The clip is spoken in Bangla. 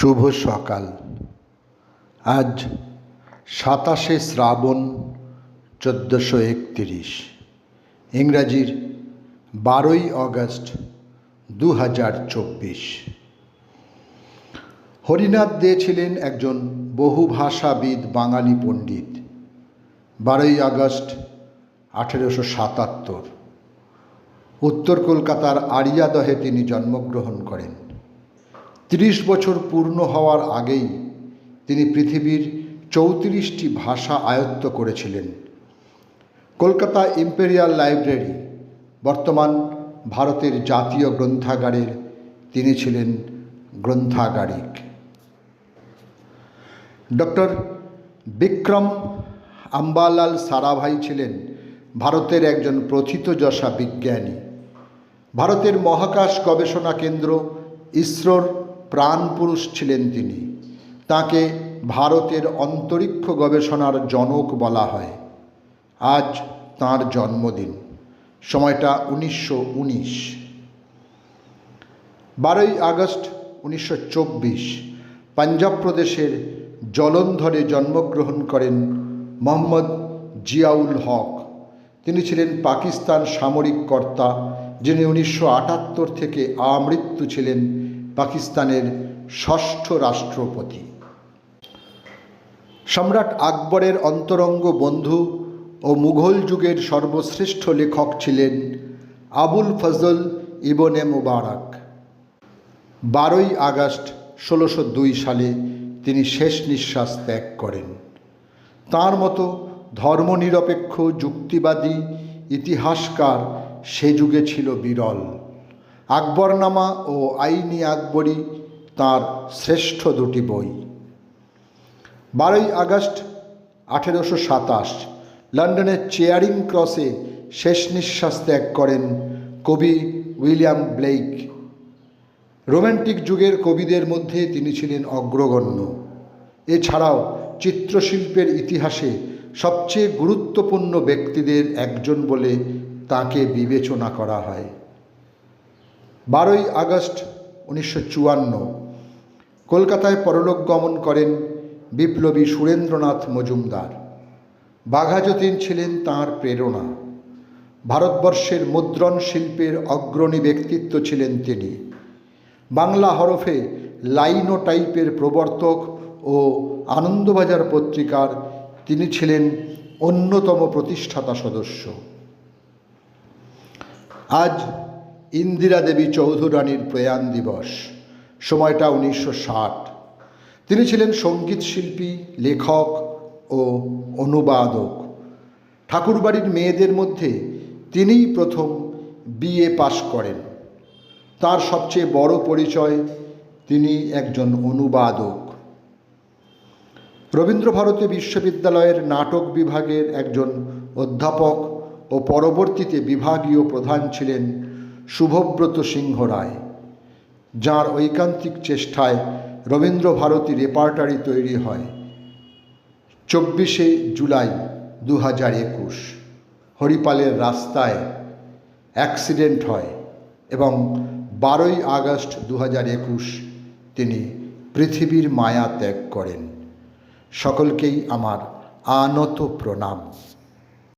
শুভ সকাল। আজ 27শে শ্রাবণ 1431, ইংরাজির 12ই অগস্ট 2024। হরিনাথ দে ছিলেন একজন বহুভাষাবিদ বাঙালি পণ্ডিত। 12ই আগস্ট 1877 উত্তর কলকাতার আড়িয়াদহে তিনি জন্মগ্রহণ করেন। 30 বছর পূর্ণ হওয়ার আগেই তিনি পৃথিবীর 34টি ভাষা আয়ত্ত করেছিলেন। কলকাতা ইম্পেরিয়াল লাইব্রেরি, বর্তমান ভারতের জাতীয় গ্রন্থাগারের তিনি ছিলেন গ্রন্থাগারিক। ডক্টর বিক্রম আম্বালাল সারাভাই ছিলেন ভারতের একজন প্রথিতযশা বিজ্ঞানী। ভারতের মহাকাশ গবেষণা কেন্দ্র ইসরোর প্রাণপুরুষ ছিলেন তিনি। তাকে ভারতের অন্তরিক্ষ গবেষণার জনক বলা হয়। আজ তাঁর জন্মদিন, সময়টা 1919। 12ই আগস্ট 1924 পাঞ্জাব প্রদেশের জলন্ধরে জন্মগ্রহণ করেন মোহাম্মদ জিয়াউল হক। তিনি ছিলেন পাকিস্তান সামরিক কর্তা, যিনি 1978 থেকে আমৃত্যু ছিলেন পাকিস্তানের 6ষ্ঠ রাষ্ট্রপতি। সম্রাট আকবরের অন্তরঙ্গ বন্ধু ও মুঘল যুগের সর্বশ্রেষ্ঠ লেখক ছিলেন আবুল ফজল ইবনে মুবারক। 12ই আগস্ট 1602 সালে তিনি শেষ নিঃশ্বাস ত্যাগ করেন। তাঁর মতো ধর্মনিরপেক্ষ যুক্তিবাদী ইতিহাসকার সে যুগে ছিল বিরল। আকবরনামা ও আইনি আকবরী তাঁর শ্রেষ্ঠ দুটি বই। 12ই আগস্ট 1827 লন্ডনের চেয়ারিং ক্রসে শেষ নিঃশ্বাস ত্যাগ করেন কবি উইলিয়াম ব্লেক। রোম্যান্টিক যুগের কবিদের মধ্যে তিনি ছিলেন অগ্রগণ্য। এছাড়াও চিত্রশিল্পের ইতিহাসে সবচেয়ে গুরুত্বপূর্ণ ব্যক্তিদের একজন বলে তাকে বিবেচনা করা হয়। 12ই আগস্ট 1954 কলকাতায় পরলোক গমন করেন বিপ্লবী সুরেন্দ্রনাথ মজুমদার। বাঘাযতীন ছিলেন তাঁর প্রেরণা। ভারতবর্ষের মুদ্রণ শিল্পের অগ্রণী ব্যক্তিত্ব ছিলেন তিনি। বাংলা হরফে লাইনোটাইপের প্রবর্তক ও আনন্দবাজার পত্রিকার তিনি ছিলেন অন্যতম প্রতিষ্ঠাতা সদস্য। আজ ইন্দিরা দেবী চৌধুরানীর প্রয়াণ দিবস, সময়টা 1960। তিনি ছিলেন সঙ্গীত শিল্পী, লেখক ও অনুবাদক। ঠাকুরবাড়ির মেয়েদের মধ্যে তিনিই প্রথম বিএ পাশ করেন। তার সবচেয়ে বড় পরিচয়, তিনি একজন অনুবাদক। রবীন্দ্রভারতী বিশ্ববিদ্যালয়ের নাটক বিভাগের একজন অধ্যাপক ও পরবর্তীতে বিভাগীয় প্রধান ছিলেন শুভব্রত সিংহ রায়, যাঁর ঐকান্তিক চেষ্টায় রবীন্দ্রভারতী রেপার্টারি তৈরি হয়। 24শে জুলাই 2021 হরিপালের রাস্তায় অ্যাক্সিডেন্ট হয় এবং 12ই আগস্ট 2021 তিনি পৃথিবীর মায়া ত্যাগ করেন। সকলকেই আমার আনত প্রণাম।